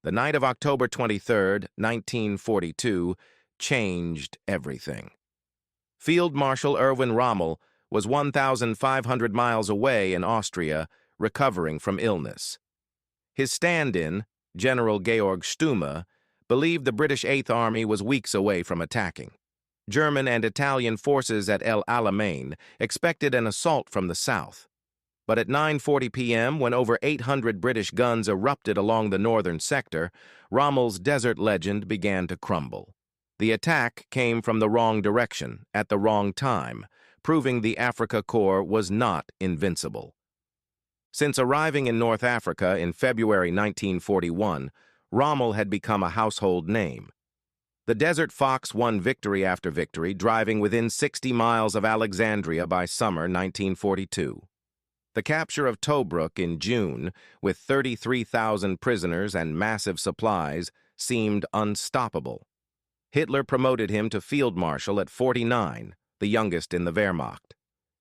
The night of October 23, 1942, changed everything. Field Marshal Erwin Rommel was 1,500 miles away in Austria, recovering from illness. His stand-in, General Georg Stumme, believed the British Eighth Army was weeks away from attacking. German and Italian forces at El Alamein expected an assault from the south. But at 9:40 p.m., when over 800 British guns erupted along the northern sector, Rommel's desert legend began to crumble. The attack came from the wrong direction, at the wrong time, proving the Afrika Korps was not invincible. Since arriving in North Africa in February 1941, Rommel had become a household name. The Desert Fox won victory after victory, driving within 60 miles of Alexandria by summer 1942. The capture of Tobruk in June, with 33,000 prisoners and massive supplies, seemed unstoppable. Hitler promoted him to field marshal at 49, the youngest in the Wehrmacht.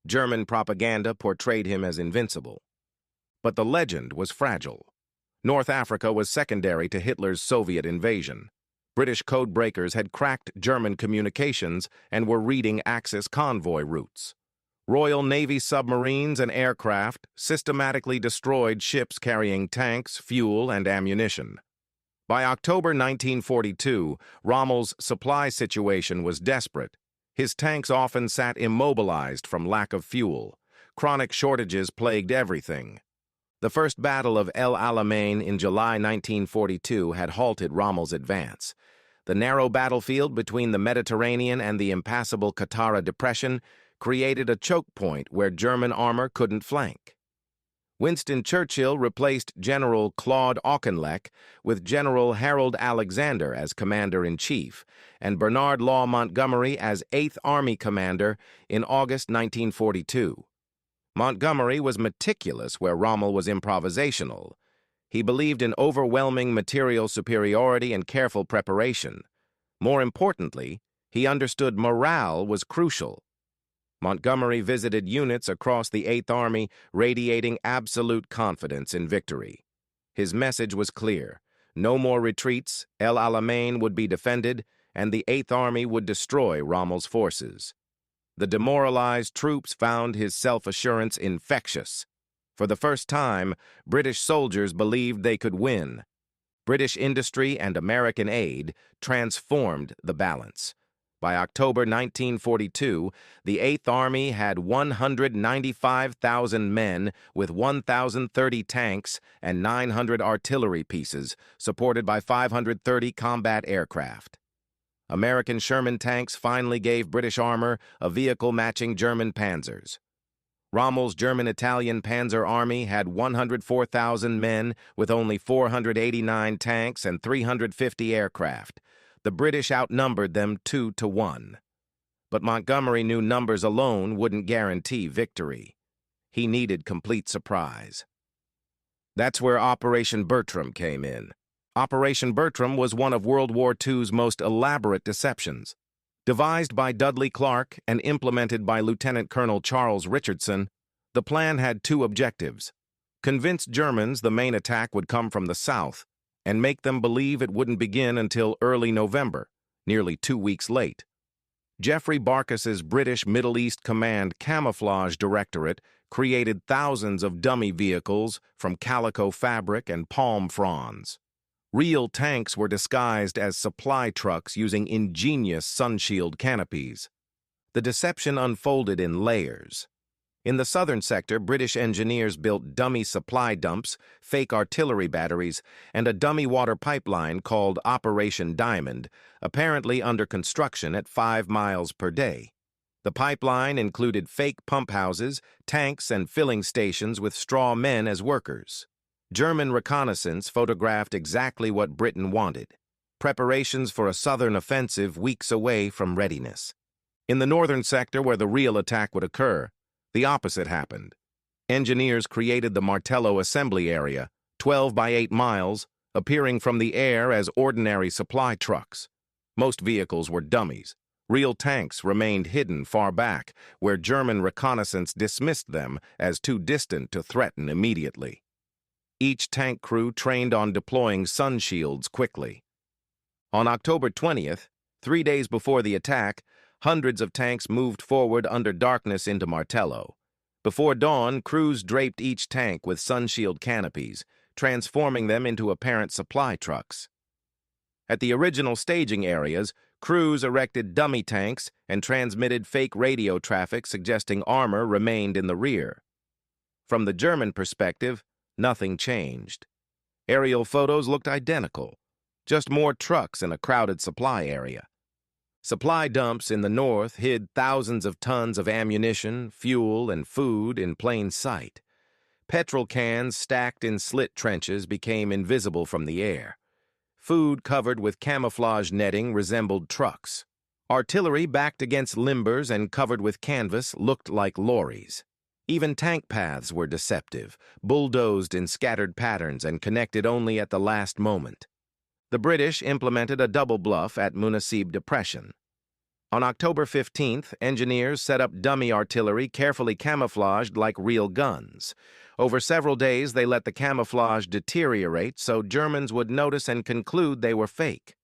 German propaganda portrayed him as invincible. But the legend was fragile. North Africa was secondary to Hitler's Soviet invasion. British code breakers had cracked German communications and were reading Axis convoy routes. Royal Navy submarines and aircraft systematically destroyed ships carrying tanks, fuel, and ammunition. By October 1942, Rommel's supply situation was desperate. His tanks often sat immobilized from lack of fuel. Chronic shortages plagued everything. The First Battle of El Alamein in July 1942 had halted Rommel's advance. The narrow battlefield between the Mediterranean and the impassable Qattara Depression created a choke point where German armor couldn't flank. Winston Churchill replaced General Claude Auchinleck with General Harold Alexander as commander-in-chief and Bernard Montgomery as 8th Army commander in August 1942. Montgomery was meticulous where Rommel was improvisational. He believed in overwhelming material superiority and careful preparation. More importantly, he understood morale was crucial. Montgomery visited units across the Eighth Army, radiating absolute confidence in victory. His message was clear. No more retreats, El Alamein would be defended, and the Eighth Army would destroy Rommel's forces. The demoralized troops found his self-assurance infectious. For the first time, British soldiers believed they could win. British industry and American aid transformed the balance. By October 1942, the Eighth Army had 195,000 men with 1,030 tanks and 900 artillery pieces, supported by 530 combat aircraft. American Sherman tanks finally gave British armor a vehicle matching German panzers. Rommel's German-Italian Panzer Army had 104,000 men with only 489 tanks and 350 aircraft. The British outnumbered them 2-1. But Montgomery knew numbers alone wouldn't guarantee victory. He needed complete surprise. That's where Operation Bertram came in. Operation Bertram was one of World War II's most elaborate deceptions. Devised by Dudley Clark and implemented by Lieutenant Colonel Charles Richardson, the plan had two objectives: convince Germans the main attack would come from the south, and make them believe it wouldn't begin until early November, nearly 2 weeks late. Geoffrey Barkas's British Middle East Command Camouflage Directorate created thousands of dummy vehicles from calico fabric and palm fronds. Real tanks were disguised as supply trucks using ingenious Sunshield canopies. The deception unfolded in layers. In the southern sector, British engineers built dummy supply dumps, fake artillery batteries, and a dummy water pipeline called Operation Diamond, apparently under construction at 5 miles per day. The pipeline included fake pump houses, tanks, and filling stations with straw men as workers. German reconnaissance photographed exactly what Britain wanted: preparations for a southern offensive weeks away from readiness. In the northern sector, where the real attack would occur, the opposite happened. Engineers created the Martello assembly area, 12 by 8 miles, appearing from the air as ordinary supply trucks. Most vehicles were dummies. Real tanks remained hidden far back, where German reconnaissance dismissed them as too distant to threaten immediately. Each tank crew trained on deploying Sunshields quickly. On October 20th, 3 days before the attack, hundreds of tanks moved forward under darkness into Martello. Before dawn, crews draped each tank with sunshield canopies, transforming them into apparent supply trucks. At the original staging areas, crews erected dummy tanks and transmitted fake radio traffic suggesting armor remained in the rear. From the German perspective, nothing changed. Aerial photos looked identical, just more trucks in a crowded supply area. Supply dumps in the north hid thousands of tons of ammunition, fuel, and food in plain sight. Petrol cans stacked in slit trenches became invisible from the air. Food covered with camouflage netting resembled trucks. Artillery backed against limbers and covered with canvas looked like lorries. Even tank paths were deceptive, bulldozed in scattered patterns and connected only at the last moment. The British implemented a double bluff at Munassib Depression. On October 15th, engineers set up dummy artillery carefully camouflaged like real guns. Over several days, they let the camouflage deteriorate so Germans would notice and conclude they were fake.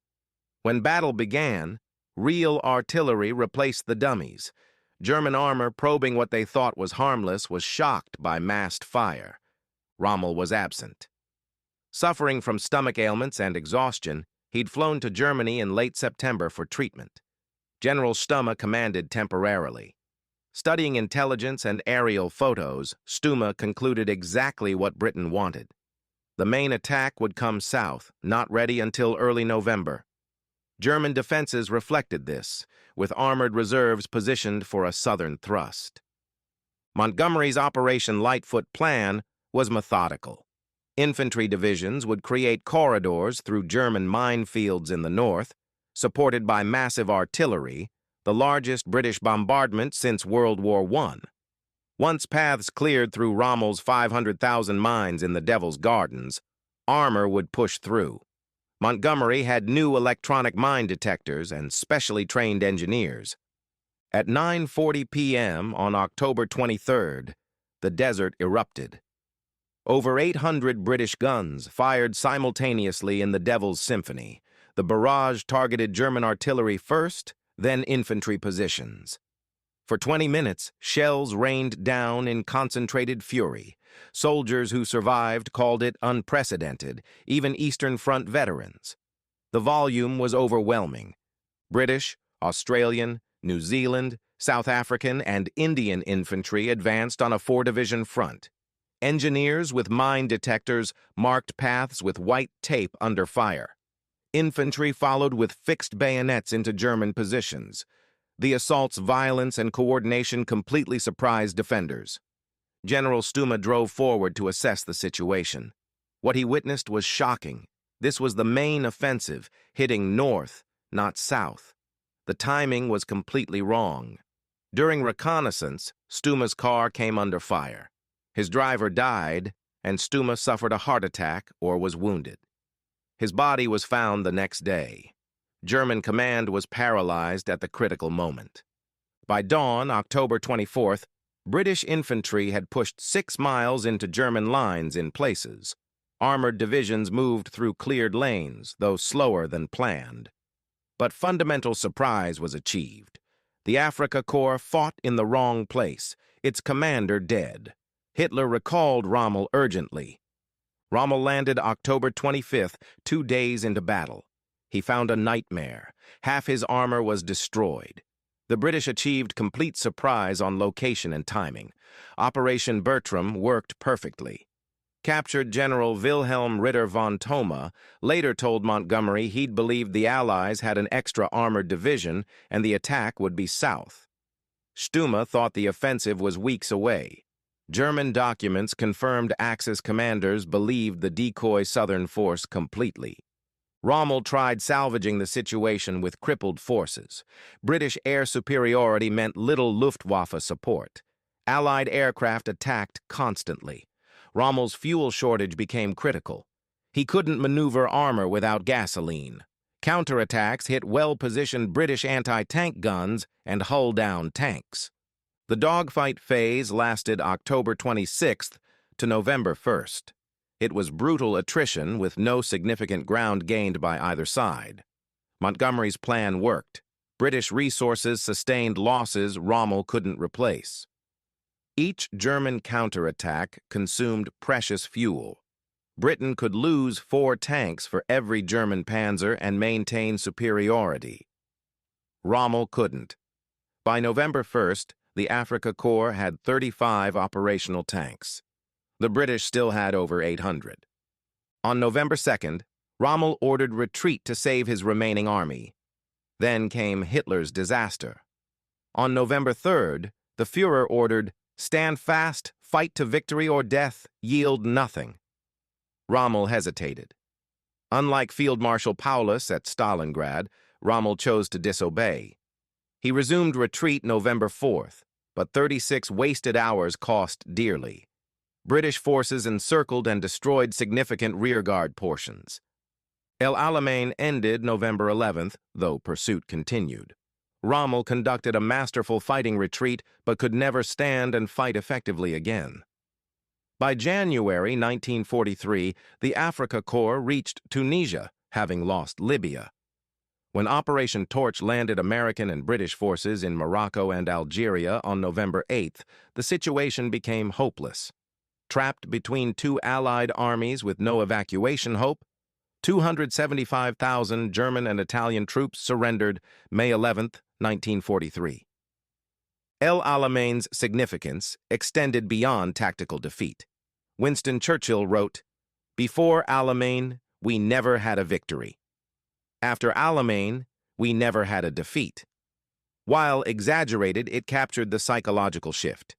When battle began, real artillery replaced the dummies. German armor probing what they thought was harmless was shocked by massed fire. Rommel was absent. Suffering from stomach ailments and exhaustion, he'd flown to Germany in late September for treatment. General Stumme commanded temporarily. Studying intelligence and aerial photos, Stumme concluded exactly what Britain wanted. The main attack would come south, not ready until early November. German defenses reflected this, with armored reserves positioned for a southern thrust. Montgomery's Operation Lightfoot plan was methodical. Infantry divisions would create corridors through German minefields in the north, supported by massive artillery, the largest British bombardment since World War I. Once paths cleared through Rommel's 500,000 mines in the Devil's Gardens, armor would push through. Montgomery had new electronic mine detectors and specially trained engineers. At 9:40 p.m. on October 23rd, the desert erupted. Over 800 British guns fired simultaneously in the Devil's Symphony. The barrage targeted German artillery first, then infantry positions. For 20 minutes, shells rained down in concentrated fury. Soldiers who survived called it unprecedented, even Eastern Front veterans. The volume was overwhelming. British, Australian, New Zealand, South African, and Indian infantry advanced on a 4-division front. Engineers with mine detectors marked paths with white tape under fire. Infantry followed with fixed bayonets into German positions. The assault's violence and coordination completely surprised defenders. General Stumme drove forward to assess the situation. What he witnessed was shocking. This was the main offensive, hitting north, not south. The timing was completely wrong. During reconnaissance, Stumme's car came under fire. His driver died, and Stumme suffered a heart attack or was wounded. His body was found the next day. German command was paralyzed at the critical moment. By dawn, October 24th, British infantry had pushed 6 miles into German lines in places. Armored divisions moved through cleared lanes, though slower than planned. But fundamental surprise was achieved. The Afrika Korps fought in the wrong place, its commander dead. Hitler recalled Rommel urgently. Rommel landed October 25th, 2 days into battle. He found a nightmare. Half his armor was destroyed. The British achieved complete surprise on location and timing. Operation Bertram worked perfectly. Captured General Wilhelm Ritter von Thoma later told Montgomery he'd believed the Allies had an extra armored division and the attack would be south. Stumme thought the offensive was weeks away. German documents confirmed Axis commanders believed the decoy southern force completely. Rommel tried salvaging the situation with crippled forces. British air superiority meant little Luftwaffe support. Allied aircraft attacked constantly. Rommel's fuel shortage became critical. He couldn't maneuver armor without gasoline. Counterattacks hit well-positioned British anti-tank guns and hull-down tanks. The dogfight phase lasted October 26th to November 1st. It was brutal attrition with no significant ground gained by either side. Montgomery's plan worked. British resources sustained losses Rommel couldn't replace. Each German counterattack consumed precious fuel. Britain could lose 4 tanks for every German panzer and maintain superiority. Rommel couldn't. By November 1st, the Afrika Korps had 35 operational tanks. The British still had over 800. On November 2nd, Rommel ordered retreat to save his remaining army. Then came Hitler's disaster. On November 3rd, the Führer ordered, "Stand fast, fight to victory or death, yield nothing." Rommel hesitated. Unlike Field Marshal Paulus at Stalingrad, Rommel chose to disobey. He resumed retreat November 4th, but 36 wasted hours cost dearly. British forces encircled and destroyed significant rearguard portions. El Alamein ended November 11th, though pursuit continued. Rommel conducted a masterful fighting retreat but could never stand and fight effectively again. By January 1943, the Afrika Korps reached Tunisia, having lost Libya. When Operation Torch landed American and British forces in Morocco and Algeria on November 8th, the situation became hopeless. Trapped between 2 Allied armies with no evacuation hope, 275,000 German and Italian troops surrendered May 11, 1943. El Alamain's significance extended beyond tactical defeat. Winston Churchill wrote, "Before Alamein, we never had a victory. After Alamein, we never had a defeat." While exaggerated, it captured the psychological shift.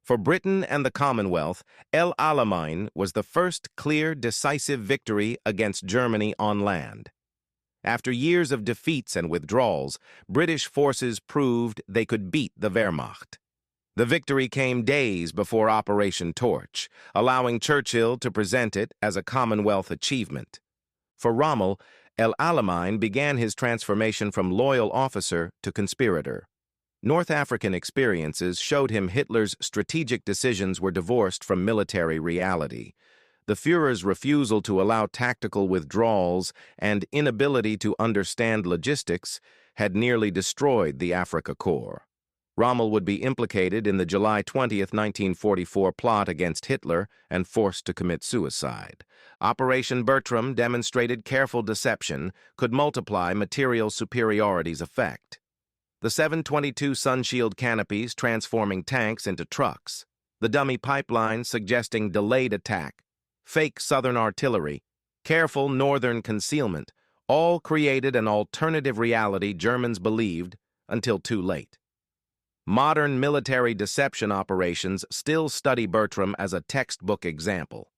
For Britain and the Commonwealth, El Alamein was the first clear, decisive victory against Germany on land. After years of defeats and withdrawals, British forces proved they could beat the Wehrmacht. The victory came days before Operation Torch, allowing Churchill to present it as a Commonwealth achievement. For Rommel, El Alamein began his transformation from loyal officer to conspirator. North African experiences showed him Hitler's strategic decisions were divorced from military reality. The Führer's refusal to allow tactical withdrawals and inability to understand logistics had nearly destroyed the Afrika Korps. Rommel would be implicated in the July 20, 1944 plot against Hitler and forced to commit suicide. Operation Bertram demonstrated careful deception could multiply material superiority's effect. The 722 Sunshield canopies transforming tanks into trucks, the dummy pipelines suggesting delayed attack, fake Southern artillery, careful Northern concealment, all created an alternative reality Germans believed until too late. Modern military deception operations still study Bertram as a textbook example.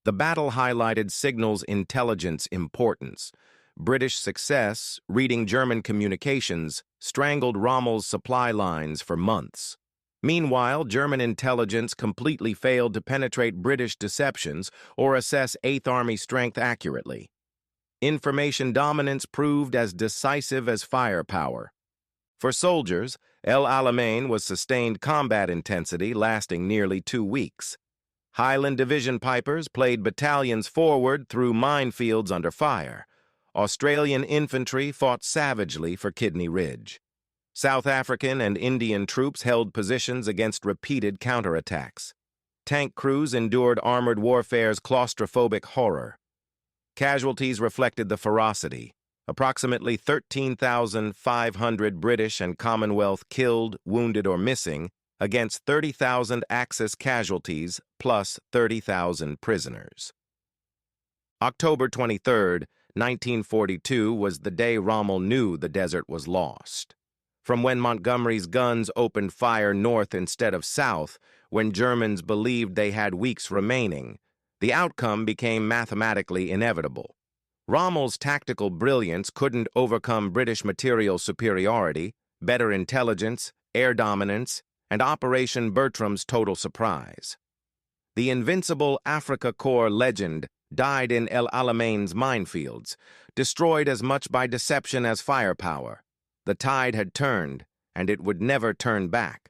The battle highlighted signals intelligence importance. British success, reading German communications, strangled Rommel's supply lines for months. Meanwhile, German intelligence completely failed to penetrate British deceptions or assess Eighth Army strength accurately. Information dominance proved as decisive as firepower. For soldiers, El Alamein was sustained combat intensity lasting nearly 2 weeks. Highland Division Pipers played battalions forward through minefields under fire. Australian infantry fought savagely for Kidney Ridge. South African and Indian troops held positions against repeated counterattacks. Tank crews endured armored warfare's claustrophobic horror. Casualties reflected the ferocity. Approximately 13,500 British and Commonwealth killed, wounded, or missing, against 30,000 Axis casualties plus 30,000 prisoners. October 23, 1942 was the day Rommel knew the desert was lost. From when Montgomery's guns opened fire north instead of south, when Germans believed they had weeks remaining, the outcome became mathematically inevitable. Rommel's tactical brilliance couldn't overcome British material superiority, better intelligence, air dominance, and Operation Bertram's total surprise. The invincible Afrika Korps legend died in El Alamain's minefields, destroyed as much by deception as firepower. The tide had turned, and it would never turn back.